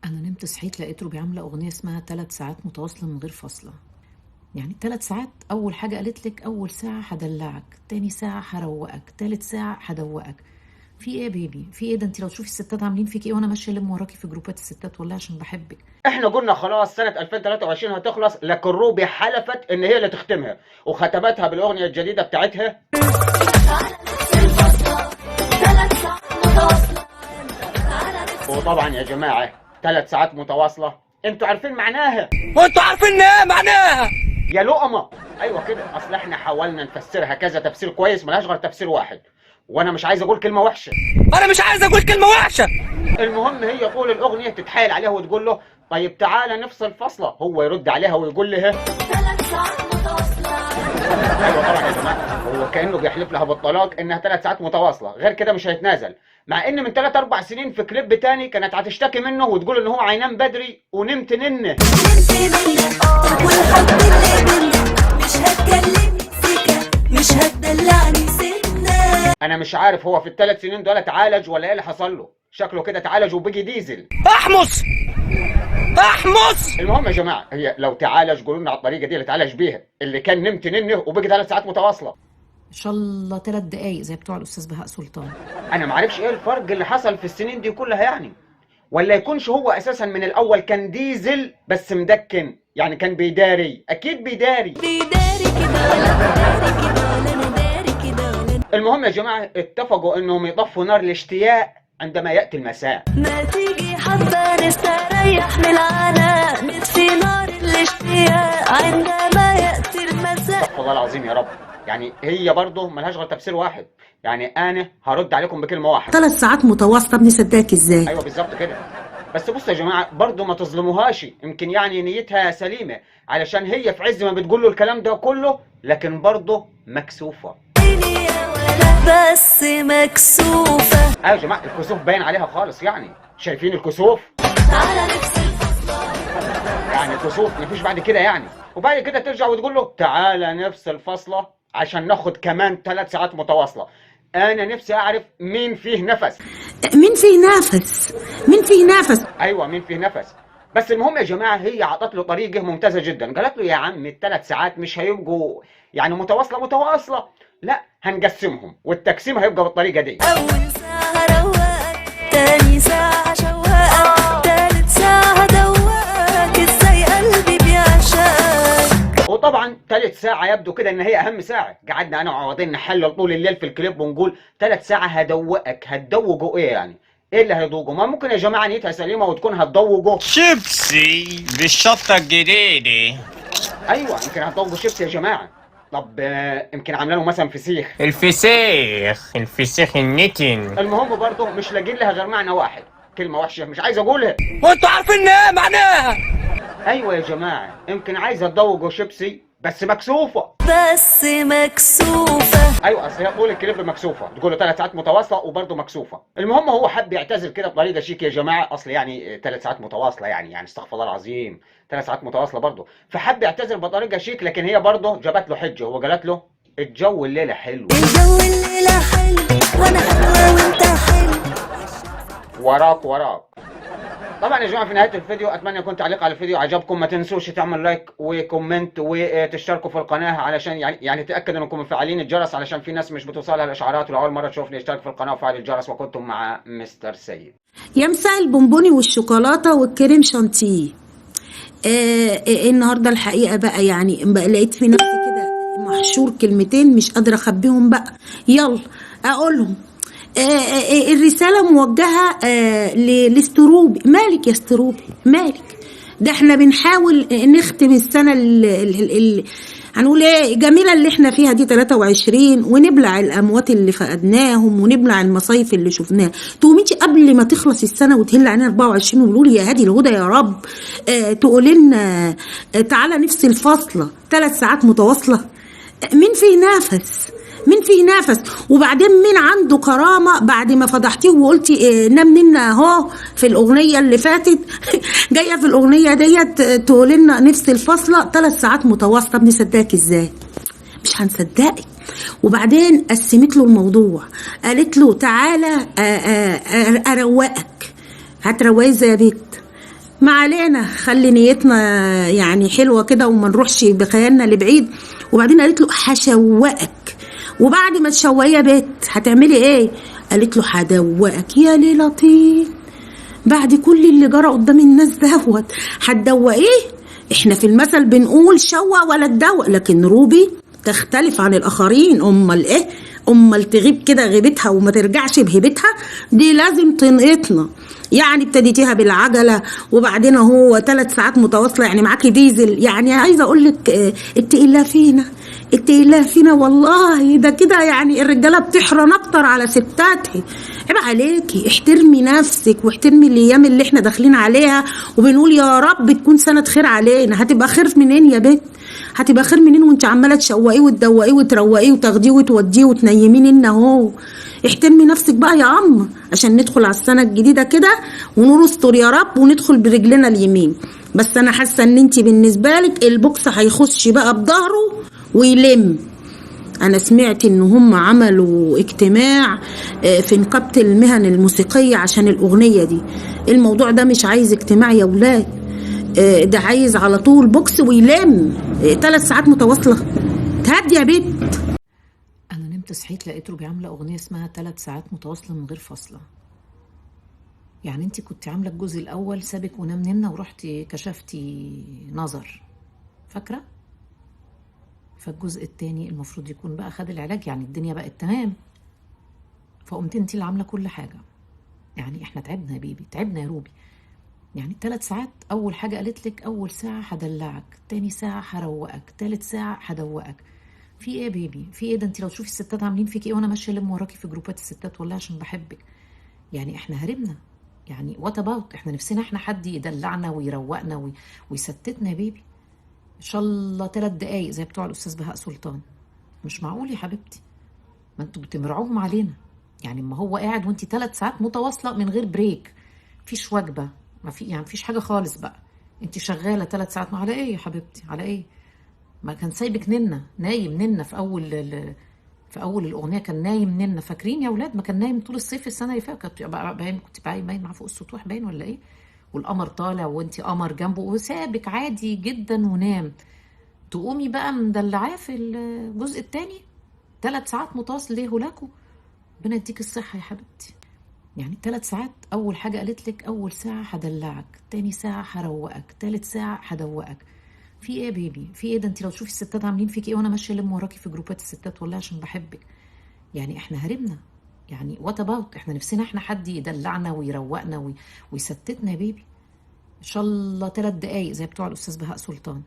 انا نمت صحيت لقيته بيعمل اغنيه اسمها 3 ساعات متواصله من غير فاصله. يعني 3 ساعات، اول حاجه قالت لك اول ساعه هدلعك، تاني ساعه هروقك، تالت ساعه هدوقك. في ايه يا بيبي؟ في ايه ده؟ انت لو تشوفي الستات عاملين فيك ايه وانا ماشيه الم وراكي في جروبات الستات والله عشان بحبك. احنا قلنا خلاص سنة 2023 هتخلص، لكن روبي حلفت ان هي اللي تختمها وختمتها بالاغنية الجديدة بتاعتها. وطبعا يا جماعة 3 ساعات متواصلة انتوا عارفين معناها؟ وانتوا عارفين ايه معناها؟ يا لقمة. ايوه كده، اصل احنا حاولنا نفسرها كذا تفسير كويس، ملهاش غير تفسير واحد، وانا مش عايز اقول كلمة وحشة. انا مش عايز اقول كلمه وحشه. المهم هي طول الاغنية تتحايل عليها وتقول له طيب تعالى نفصل فصلة، هو يرد عليها ويقول لها 3 ساعات متواصلة. ايوه طبعا يا جماعه، هو كانه بيحلف لها بالطلاق انها 3 ساعات متواصله، غير كده مش هيتنازل. مع ان من 3 4 سنين في كليب تاني كانت هتشتكي منه وتقول ان هو هينام بدري ونمت ننه. نمت منك والحب اللي منك، مش هتكلمني سكة، مش هتدلعني سنة. انا مش عارف هو في ال3 سنين دول اتعالج ولا ايه اللي حصل له، شكله كده اتعالج وبقي ديزل. احمص احمص. المهم يا جماعه، هي لو تعالج قولوا لنا على الطريقه دي اللي اتعالج بيها، اللي كان نمت ننه وبقي 3 ساعات متواصله. ان شاء الله 3 دقايق زي بتوع الاستاذ بهاء سلطان. انا معرفش ايه الفرق اللي حصل في السنين دي كلها يعني، ولا يكونش هو اساسا من الاول كان ديزل بس مدكن، يعني كان بيداري، اكيد بيداري. بيداري كده ولا بداري كده ولا انا داري كده ولا. المهم يا جماعه اتفقوا انهم يطفوا نار الاشتياق عندما ياتي المساء. ما تيجي حبة نستريح من العناء، نطفي نار الاشتياق عندما يأتي المساء. استغفر الله العظيم يا رب. يعني هي برضه ملهاش غير تفسير واحد، يعني انا هرد عليكم بكلمه واحده. 3 ساعات متواصلة بنصدقك ازاي؟ ايوه بالظبط كده. بس بصوا يا جماعه برضه ما تظلموهاش، يمكن يعني نيتها سليمه، علشان هي في عز ما بتقول له الكلام ده كله لكن برضه مكسوفه. عيني يا ولا بس مكسوفة. ايوه يا جماعه الكسوف باين عليها خالص، يعني شايفين الكسوف؟ تعالى نفصل يعني كسوف مفيش بعد كده يعني، وبعد كده ترجع وتقول له تعالى نفصل فصله عشان ناخد كمان 3 ساعات متواصله. انا نفسي اعرف مين فيه نفس. مين فيه نفس؟ مين فيه نفس؟ ايوه مين فيه نفس. بس المهم يا جماعه هي عطت له طريقه ممتازه جدا، قالت له يا عم ال3 ساعات مش هيبقوا يعني متواصله، لا هنقسمهم والتقسيم هيبقى بالطريقه دي. أول ساعة روقك، تاني ساعة شوقك، تالت ساعة دوقك، ازاي قلبي بيعشقك. وطبعا 3 ساعة يبدو كده ان هي اهم ساعة، قعدنا انا وعوضين نحلل طول الليل في الكليب ونقول 3 ساعة هدوقك، هتدوقوا ايه يعني؟ ايه اللي هيدوقوا؟ ما ممكن يا جماعة نيتها سليمة وتكون هتدوقوا شيبسي بالشطه الجديده. ايوه يمكن هتدوقوا شيبسي يا جماعة. طب يمكن عامله له مثلا فسيخ. الفسيخ النتن. المهم برضه مش لاقيين لها غير معنى واحد، كلمة وحشة مش عايز اقولها. وانتوا عارفين ايه معناها؟ ايوه يا جماعة يمكن عايزة تدوقوا شيبسي بس مكسوفة. بس مكسوفة. ايوه اصل هي طول الكليب مكسوفه، تقول له 3 ساعات متواصله وبرضه مكسوفه. المهم هو حب يعتذر كده بطريقه شيك يا جماعه، اصل يعني 3 ساعات متواصله يعني استغفر الله العظيم 3 ساعات متواصله برضه، فحب يعتذر بطريقه شيك، لكن هي برضه جابت له حجه وقالت له الجو الليله حلو. الجو الليلة حلو وانا حلوة وانت حلو. وراك. طبعا يا جماعه في نهايه الفيديو اتمنى يكون تعليق على الفيديو عجبكم، ما تنسوش تعمل لايك وكومنت وتشتركوا في القناه علشان يعني تاكد انكم مفعلين الجرس علشان في ناس مش بتوصلها الاشعارات، ولو اول مره تشوفني اشترك في القناه وفعل الجرس. وكنتم مع مستر سيد. يا مساء البونبوني والشوكولاتة والكريم شانتيه. النهارده الحقيقة بقى يعني لقيت في نفسي كده محشور كلمتين مش قادرة اخبيهم بقى، يلا اقولهم. الرسالة موجهة لاستروبي. مالك يا استروبي مالك؟ ده احنا بنحاول نختم السنة هنقول ايه جميلة اللي احنا فيها دي 23، ونبلع الاموات اللي فقدناهم ونبلع المصايف اللي شفناها. تقوميتي قبل ما تخلص السنة وتهل علينا 24 وقولوا يا هادي الهدى يا رب تقولي لنا تعالى نفصل فاصلة 3 ساعات متواصلة. مين فيه نفس؟ مين فيه نفس؟ وبعدين مين عنده كرامة بعد ما فضحتيه وقلتي نام لنا اهو في الأغنية اللي فاتت جاية في الأغنية ديت تقول لنا نفس الفاصلة 3 ساعات متواصلة؟ بنصدقك ازاي؟ مش هنصدقك. وبعدين قسمت له الموضوع، قالت له تعالى اروقك. هتروقي ازاي يا بيت؟ ما علينا، خلي نيتنا يعني حلوة كده وما نروحش بخيالنا لبعيد. وبعدين قالت له هشوقك. وبعد ما تشوقي يا بت هتعملي ايه؟ قالت له هدوقك. يا ليلة طين، بعد كل اللي جرى قدام الناس دوت هتدوقيه؟ احنا في المثل بنقول شوق ولا تدوق، لكن روبي تختلف عن الاخرين. امال ايه؟ امال تغيب كده غيبتها وما ترجعش بهيبتها؟ دي لازم تنقطنا. يعني ابتديتيها بالعجله وبعدين هو 3 ساعات متواصله، يعني معاكي ديزل. يعني عايزه اقول لك اتقي الله فينا، اتقي الله فينا والله. ده كده يعني الرجاله بتحرن اكتر على ستاتها. عيب عليكي، احترمي نفسك واحترمي الايام اللي احنا داخلين عليها، وبنقول يا رب تكون سنه خير علينا. هتبقى خير منين يا بنت؟ هتبقى خير منين وانت عماله تشوقيه وتدوقيه وتروقيه وتاخديه وتوديه وتنيمين ان اهو؟ احترمي نفسك بقى يا عم عشان ندخل على السنه الجديده كده ونور استر يا رب وندخل برجلنا اليمين. بس انا حاسه ان انت بالنسبه لك البوكس هيخش بقى بظهره ويلم. انا سمعت ان هم عملوا اجتماع في نقابه المهن الموسيقيه عشان الاغنيه دي. الموضوع ده مش عايز اجتماع يا ولاد، ده عايز على طول بوكس ويلم 3 ساعات متواصله. تهدي يا بنت. انا نمت صحيت لقيت روبي عامله اغنيه اسمها 3 ساعات متواصله من غير فاصله. يعني انت كنت عامله الجزء الاول سابك ونام ننا ورحتي كشفتي نظر، فاكره؟ فالجزء التاني المفروض يكون بقى خد العلاج، يعني الدنيا بقت تمام، فقمت انت اللي عامله كل حاجه. يعني احنا تعبنا يا بيبي، تعبنا يا روبي. يعني 3 ساعات، اول حاجه قالت لك اول ساعه هدلعك، تاني ساعه هروقك، تالت ساعه هدوقك. في ايه يا بيبي؟ في ايه؟ ده انت لو تشوفي الستات عاملين فيكي ايه وانا ماشيه الم وراكي في جروبات الستات والله عشان بحبك. يعني احنا هربنا، يعني وات اباوت، احنا نفسنا احنا حد يدلعنا ويروقنا ويستتنا يا بيبي. ان شاء الله 3 دقايق زي بتوع الاستاذ بهاء سلطان. مش معقول يا حبيبتي، ما انتوا بتمرعوهم علينا. يعني ما هو قاعد وانت 3 ساعات متواصله من غير بريك، مفيش وجبه، ما في يعني مفيش حاجه خالص بقى. انت شغاله 3 ساعات، ما على ايه يا حبيبتي؟ على ايه؟ ما كان سايبك نايم في اول الاغنيه كان نايم فاكرين يا اولاد؟ ما كان نايم طول الصيف السنه اللي فاتت. كنت باين معاه فوق السطوح باين ولا ايه؟ والقمر طالع وانت قمر جنبه وسابك عادي جدا ونام. تقومي بقى مدلعاه في الجزء الثاني 3 ساعات متواصل. ليه هلاكوا؟ ربنا يديك الصحه يا حبيبتي. يعني 3 ساعات، اول حاجه قالت لك اول ساعه هدلعك، تاني ساعه هروقك، تالت ساعه هدوقك. في ايه يا بيبي؟ في ايه؟ ده انت لو تشوفي الستات عاملين فيكي ايه وانا ماشيه الم وراكي في جروبات الستات والله عشان بحبك. يعني احنا هربنا، يعني وات اباوت، احنا نفسنا احنا حد يدلعنا ويروقنا ويستتنا يا بيبي. ان شاء الله 3 دقايق زي بتوع الاستاذ بهاء سلطان.